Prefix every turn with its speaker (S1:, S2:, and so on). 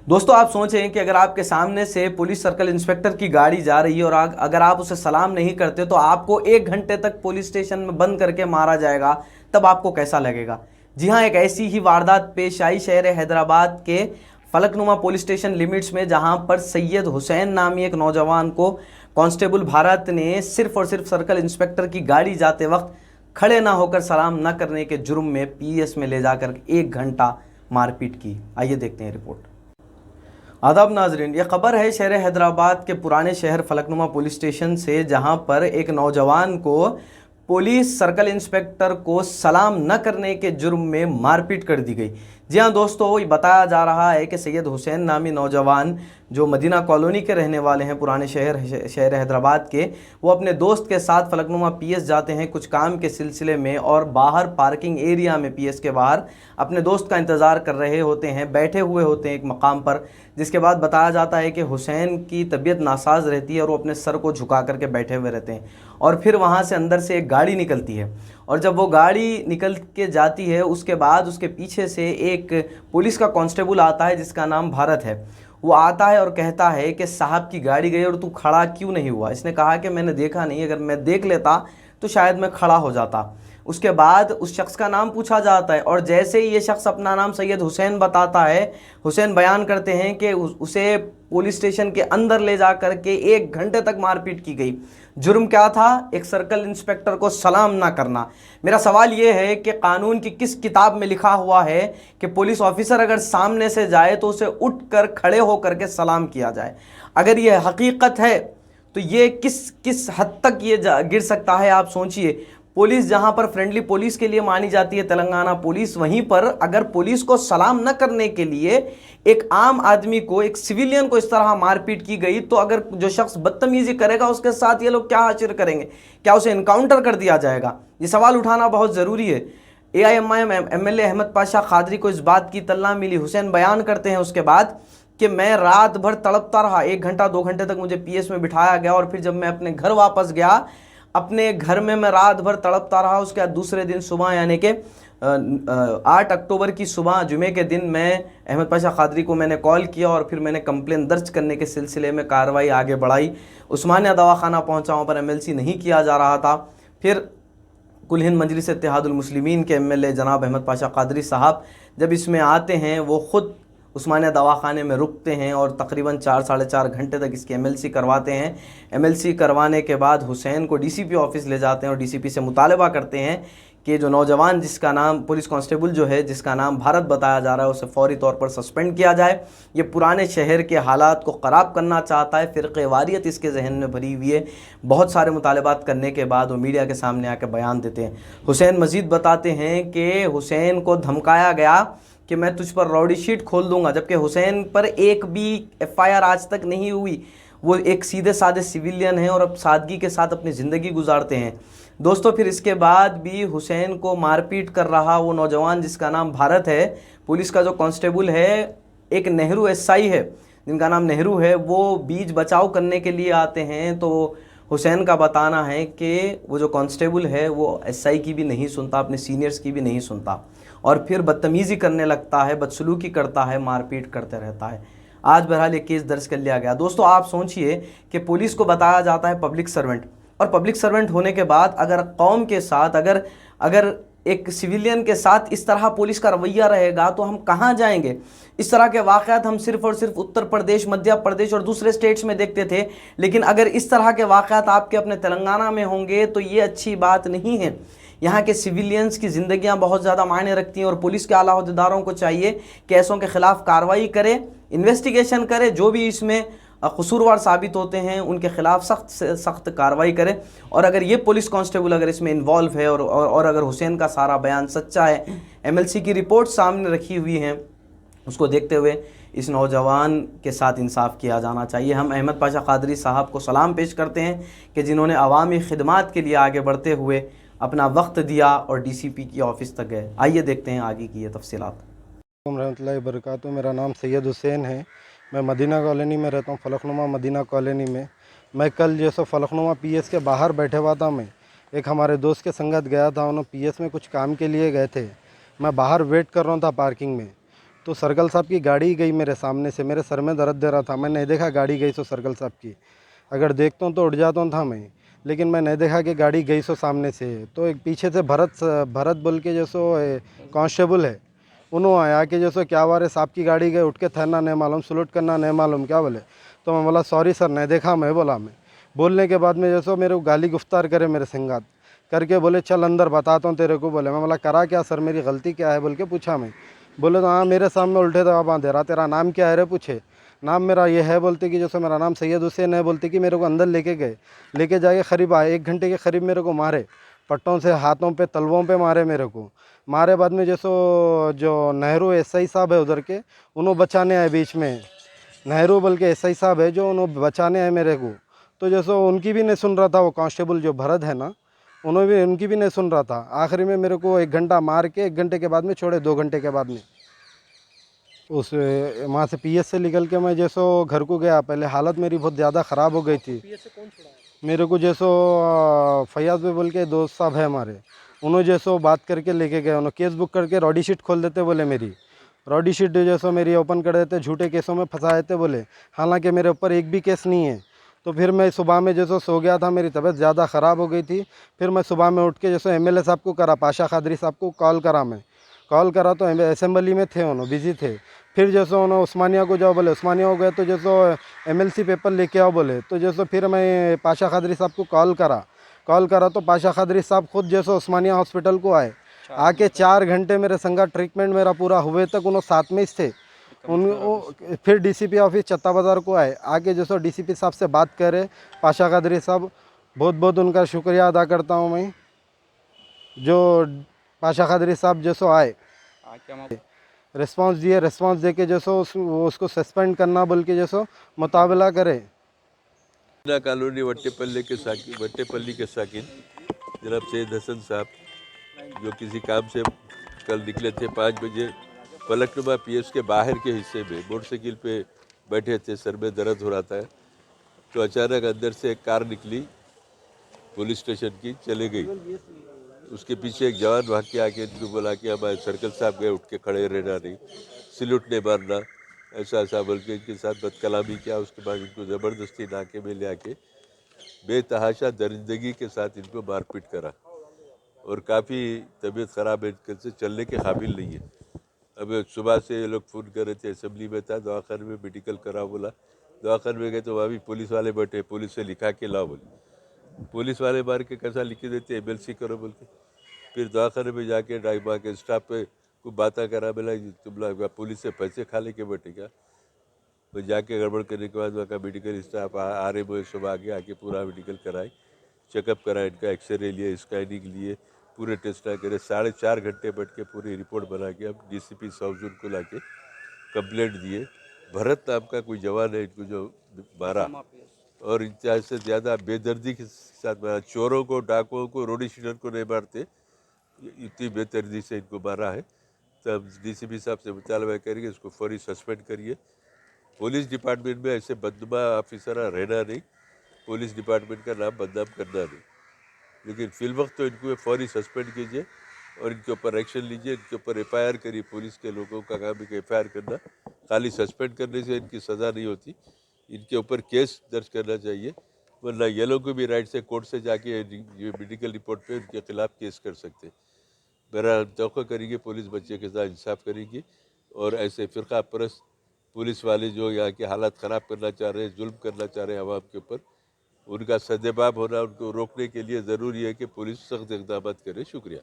S1: दोस्तों आप सोचें कि अगर आपके सामने से पुलिस सर्कल इंस्पेक्टर की गाड़ी जा रही है और अगर आप उसे सलाम नहीं करते तो आपको 1 घंटे तक पुलिस स्टेशन में बंद करके मारा जाएगा, तब आपको कैसा लगेगा। जी हाँ, एक ऐसी ही वारदात पेश आई शहर हैदराबाद के फलकनुमा पुलिस स्टेशन लिमिट्स में, जहां पर सैयद हुसैन नामी एक नौजवान को कांस्टेबल भारत ने सिर्फ और सिर्फ सर्कल इंस्पेक्टर की गाड़ी जाते वक्त खड़े ना होकर सलाम न करने के जुर्म में पीएस में ले जाकर 1 घंटा मारपीट की। आइए देखते हैं रिपोर्ट। आदाब नाजरीन, यह खबर है शहर हैदराबाद के पुराने शहर फलकनुमा पुलिस स्टेशन से, जहां पर एक नौजवान को पुलिस सर्कल इंस्पेक्टर को सलाम न करने के जुर्म में मारपीट कर दी गई। जी हाँ दोस्तों, ये बताया जा रहा है कि सैयद हुसैन नामी नौजवान जो मदीना कॉलोनी के रहने वाले हैं, पुराने शहर हैदराबाद के, वो अपने दोस्त के साथ फलकनुमा पीएस जाते हैं कुछ काम के सिलसिले में, और बाहर पार्किंग एरिया में पीएस के बाहर अपने दोस्त का इंतज़ार कर रहे होते हैं, बैठे हुए होते हैं एक मकाम पर। जिसके बाद बताया जाता है कि हुसैन की तबीयत नासाज रहती है और वो अपने सर को झुका करके बैठे हुए रहते हैं, और फिर वहाँ से अंदर से एक गाड़ी निकलती है, और जब वो गाड़ी निकल के जाती है उसके बाद उसके पीछे से एक पुलिस का कांस्टेबल आता है जिसका नाम भारत है। वो आता है और कहता है कि साहब की गाड़ी गई और तू खड़ा क्यों नहीं हुआ। इसने कहा कि मैंने देखा नहीं, अगर मैं देख लेता तो शायद मैं खड़ा हो जाता। उसके बाद उस शख्स का नाम पूछा जाता है, और जैसे ही ये शख्स अपना नाम सैयद हुसैन बताता है, हुसैन बयान करते हैं कि उसे पुलिस स्टेशन के अंदर ले जा कर के 1 घंटे तक मारपीट की गई। जुर्म क्या था? एक सर्कल इंस्पेक्टर को सलाम ना करना। मेरा सवाल ये है कि कानून की किस किताब में लिखा हुआ है कि पुलिस ऑफिसर अगर सामने से जाए तो उसे उठकर खड़े होकर के सलाम किया जाए? अगर ये हकीकत है तो ये किस हद तक ये गिर सकता है, आप सोचिए। पुलिस जहां पर फ्रेंडली पुलिस के लिए मानी जाती है तेलंगाना पुलिस, वहीं पर अगर पुलिस को सलाम न करने के लिए एक आम आदमी को, एक सिविलियन को इस तरह मारपीट की गई, तो अगर जो शख्स बदतमीजी करेगा उसके साथ ये लोग क्या हासिल करेंगे? क्या उसे इनकाउंटर कर दिया जाएगा? ये सवाल उठाना बहुत ज़रूरी है। AIMIM MLA अहमद पाशा खादरी को इस बात की तल्ला मिली। हुसैन बयान करते हैं उसके बाद कि मैं रात भर तड़पता रहा, 1 घंटा 2 घंटे तक मुझे PS में बिठाया गया, और फिर जब मैं अपने घर वापस गया, अपने घर में मैं रात भर तड़पता रहा। उसके बाद दूसरे दिन सुबह यानी कि 8 अक्टूबर की सुबह जुमे के दिन मैं अहमद पाशा खादरी को मैंने कॉल किया, और फिर मैंने कंप्लेन दर्ज करने के सिलसिले में कार्रवाई आगे बढ़ाई। उस्मानिया दवाखाना पहुंचा, वहाँ पर MLC नहीं किया जा रहा था। फिर कुल हिंद मजलिस इत्तेहादुल मुस्लिमीन के MLA जनाब अहमद पाशा कादरी साहब जब इसमें आते हैं, वो ख़ुद उस्मानिया दवाखाने में रुकते हैं और तकरीबन 4-4.5 घंटे तक इसकी MLC करवाते हैं। MLC करवाने के बाद हुसैन को DCP ऑफिस ले जाते हैं और DCP से मुतालबा करते हैं कि जो नौजवान जिसका नाम पुलिस कांस्टेबल जो है जिसका नाम भारत बताया जा रहा है, उसे फौरी तौर पर सस्पेंड किया जाए। ये पुराने शहर के हालात को ख़राब करना चाहता है, फ़िरक़ेवारियत इसके जहन में भरी हुई है। बहुत सारे मुतालबात करने के बाद वो मीडिया के सामने आकर बयान देते हैं। हुसैन मज़ीद बताते हैं कि हुसैन को धमकाया गया कि मैं तुझ पर रौडी शीट खोल दूंगा, जबकि हुसैन पर एक भी FIR आज तक नहीं हुई। वो एक सीधे साधे सिविलियन हैं और अब सादगी के साथ अपनी ज़िंदगी गुजारते हैं। दोस्तों फिर इसके बाद भी हुसैन को मारपीट कर रहा वो नौजवान जिसका नाम भारत है, पुलिस का जो कांस्टेबल है, एक नेहरू SI है जिनका नाम नेहरू है, वो बीच बचाव करने के लिए आते हैं। तो हुसैन का बताना है कि वो जो कांस्टेबल है वो SI की भी नहीं सुनता, अपने सीनियर्स की भी नहीं सुनता, और फिर बदतमीज़ी करने लगता है, बदसलूकी करता है, मारपीट करते रहता है। आज बहरहाल ये केस दर्ज कर लिया गया। दोस्तों आप सोचिए कि पुलिस को बताया जाता है पब्लिक सर्वेंट, और पब्लिक सर्वेंट होने के बाद अगर कौम के साथ, अगर एक सिविलियन के साथ इस तरह पुलिस का रवैया रहेगा तो हम कहाँ जाएंगे? इस तरह के वाक़यात हम सिर्फ़ और सिर्फ उत्तर प्रदेश, मध्य प्रदेश और दूसरे स्टेट्स में देखते थे, लेकिन अगर इस तरह के वाक़यात आपके अपने तेलंगाना में होंगे तो ये अच्छी बात नहीं है। यहाँ के सिविलियंस की ज़िंदगियाँ बहुत ज़्यादा मायने रखती हैं, और पुलिस के आला अहदेदारों को चाहिए कि ऐसों के ख़िलाफ़ कार्रवाई करे, इन्वेस्टिगेशन करे, जो भी इसमें कसूरवार साबित होते हैं उनके ख़िलाफ़ सख्त से सख्त कार्रवाई करे। और अगर ये पुलिस कांस्टेबल अगर इसमें इन्वॉल्व है और अगर हुसैन का सारा बयान सच्चा है, MLC की रिपोर्ट सामने रखी हुई है, उसको देखते हुए इस नौजवान के साथ इंसाफ किया जाना चाहिए। हम अहमद पाशा कादरी साहब को सलाम पेश करते हैं कि जिन्होंने अवामी खिदमात के लिए आगे बढ़ते हुए अपना वक्त दिया और DCP की ऑफ़िस तक गए। आइए देखते हैं आगे की ये तफसीलात।
S2: रहमतुल्लाहि बरकातहू। मेरा नाम सैयद हुसैन है। मैं मदीना कॉलोनी में रहता हूँ, फलकनुमा मदीना कॉलोनी में। मैं कल जैसे फलकनुमा PS के बाहर बैठे हुआ था, मैं एक हमारे दोस्त के संगत गया था, उन्होंने PS में कुछ काम के लिए गए थे। मैं बाहर वेट कर रहा था पार्किंग में, तो सर्कल साहब की गाड़ी गई मेरे सामने से, मेरे सर में दर्द दे रहा था, मैं नहीं देखा गाड़ी गई सो सर्कल साहब की। अगर देखता हूँ तो उठ जाता था मैं, लेकिन मैं नहीं देखा कि गाड़ी गई सो सामने से। तो एक पीछे से भरत बोल के जैसो कांस्टेबल है, उन्होंने आया कि जैसो क्या वारे साहब की गाड़ी गई, उठ के ठहरना नहीं मालूम, सलूट करना नहीं मालूम, क्या बोले। तो मैं बोला सॉरी सर नहीं देखा मैं, बोला मैं। बोलने के बाद में जैसो मेरे को गाली गुफ्तार करे मेरे संगात करके, बोले चल अंदर बताता हूँ तेरे को, बोले। मैं बोला करा क्या सर, मेरी गलती क्या है बोल के पूछा मैं। बोले तो हाँ मेरे सामने उल्टे दबा दे रहा, तेरा नाम क्या है रे पूछे। नाम मेरा ये है बोलते कि जैसे मेरा नाम सैयद हुसैन है, बोलते कि मेरे को अंदर लेके गए, लेके जाके करीब 1 घंटे के करीब मेरे को मारे, पट्टों से हाथों पे तलवों पे मारे मेरे को। मारे बाद में जैसो जो नेहरू एसआई साहब है उधर के, उन्होंने बचाने आए बीच में, नेहरू बोल के एसआई साहब है जो, उन्होंने बचाने आए मेरे को। तो जैसो उनकी भी नहीं सुन रहा था वो कांस्टेबल जो भरत है ना, उन्होंने भी उनकी भी नहीं सुन रहा था। आखिरी में मेरे को 1 घंटा मार के 1 घंटे के बाद में छोड़े, 2 घंटे के बाद में। उस वहाँ से पीएस से निकल के मैं जैसो घर को गया, पहले हालत मेरी बहुत ज़्यादा ख़राब हो गई थी।
S3: पीएस से कौन छुड़ाया?
S2: मेरे को जैसो फैयाज भाई बोल के दोस्त साहब है हमारे, उन्होंने जैसो बात करके लेके गए, उन्होंने केस बुक करके रॉडी शीट खोल देते बोले, मेरी रॉडी शीट जैसो मेरी ओपन कर देते, झूठे केसों में फंसा देते बोले, हालांकि मेरे ऊपर एक भी केस नहीं है। तो फिर मैं सुबह में जैसो सो गया था, मेरी तबीयत ज़्यादा ख़राब हो गई थी। फिर मैं सुबह में उठ के जैसो एमएलए साहब को करा, पाशा खादरी साहब को कॉल करा, मैं कॉल करा तो असेंबली में थे, उन्होंने बिजी थे। फिर जैसो उन्होंने उस्मानिया को जाओ बोले, उस्मानिया हो गए तो जैसो एमएलसी पेपर लेके आओ बोले। तो जैसो फिर मैं पाशा खादरी साहब को कॉल करा तो पाशा खादरी साहब खुद जैसो उस्मानिया हॉस्पिटल को आए, आके 4 घंटे मेरे संगा ट्रीटमेंट मेरा पूरा हुए तक उन्होंने साथ में ही थे। फिर डीसीपी ऑफिस चत्ता बाज़ार को आए, आके जैसो डीसीपी साहब से बात करे, पाशा खादरी साहब, बहुत बहुत उनका शुक्रिया अदा करता हूँ मैं, जो पाशा खादरी साहब जैसो आए, रिस्पांस दिए, रिस्पांस दे के जैसो उसको सस्पेंड करना बोल के जैसो मुताबिला करे।
S4: मदीना कॉलोनी वट्टेपल्ली के साकिन जनाब सैयद हसन साहब, जो किसी काम से कल निकले थे 5 बजे, फलकनुमा पीएस के बाहर के हिस्से में मोटरसाइकिल पे बैठे थे, सर में दर्द हो रहा था। तो अचानक अंदर से एक कार निकली, पुलिस स्टेशन की, चले गई। उसके पीछे एक जवान भाग के आके इनको बोला कि हमारे सर्कल साहब गए, उठ के खड़े रहना नहीं, सैल्यूट नहीं मारना, ऐसा ऐसा बोल के इनके साथ बदकलामी किया। उसके बाद इनको ज़बरदस्ती नाके में ले आके बेतहाशा दरिंदगी के साथ इनको मारपीट करा, और काफ़ी तबीयत ख़राब है, इनके से चलने के काबिल नहीं है। अब सुबह से ये लोग फ़ोन कर रहे थे, असेंबली में था, दवाखाने में मेडिकल करा बोला, दवाखाने में गए तो वहाँ भी पुलिस वाले बैठे, पुलिस से लिखा के लाओ बोले। पुलिस वाले मार के कैसा लिख के देते, एमएलसी करो बोल के। फिर दवाखाने में जाके ड्राइवर के स्टाफ पे को बातें करा, बोला तुम लोग पुलिस से पैसे खा लेके बैठे क्या। तो जाके गड़बड़ करने के बाद वहाँ का मेडिकल स्टाफ आ रहे बोले, सब आगे आके पूरा मेडिकल कराए, चेकअप कराए, इनका एक्सरे लिए, स्कैनिंग लिए, पूरे टेस्ट करे, 4.5 घंटे बैठ के पूरी रिपोर्ट बना के अब डीसीपी साउजन को ला के कंप्लेंट दिए। भरत नाम का कोई जवान है इनको जो मारा, और इनचार्ज से ज़्यादा बेदर्दी के साथ मारा। चोरों को, डाकुओं को, रोडी शीटर को नहीं मारते, इतनी बेदर्दी से इनको मारा है। तब डीसीपी साहब से मुतालबा करेंगे इसको फौरी सस्पेंड करिए। पुलिस डिपार्टमेंट में ऐसे बदनुमा ऑफिसर रहना नहीं, पुलिस डिपार्टमेंट का नाम बदनाम करना नहीं, लेकिन फिल वक्त तो इनको फौरी सस्पेंड कीजिए और इनके ऊपर एक्शन लीजिए, इनके ऊपर एफआईआर करिए। पुलिस के लोगों का काम है एफआईआर करना, खाली सस्पेंड करने से इनकी सज़ा नहीं होती, इनके ऊपर केस दर्ज करना चाहिए, वरना ये लोग को भी राइट से कोर्ट से जाके ये मेडिकल रिपोर्ट पे उनके खिलाफ केस कर सकते। मेरा तवक्को करेंगे पुलिस बच्चे के साथ इंसाफ करेगी, और ऐसे फ़िरका परस्त पुलिस वाले जो यहाँ के हालात ख़राब करना चाह रहे हैं, जुल्म करना चाह रहे हैं आवाम के ऊपर, उनका सदेबाब होना, उनको रोकने के लिए ज़रूरी है कि पुलिस सख्त इक़दाम करे। शुक्रिया।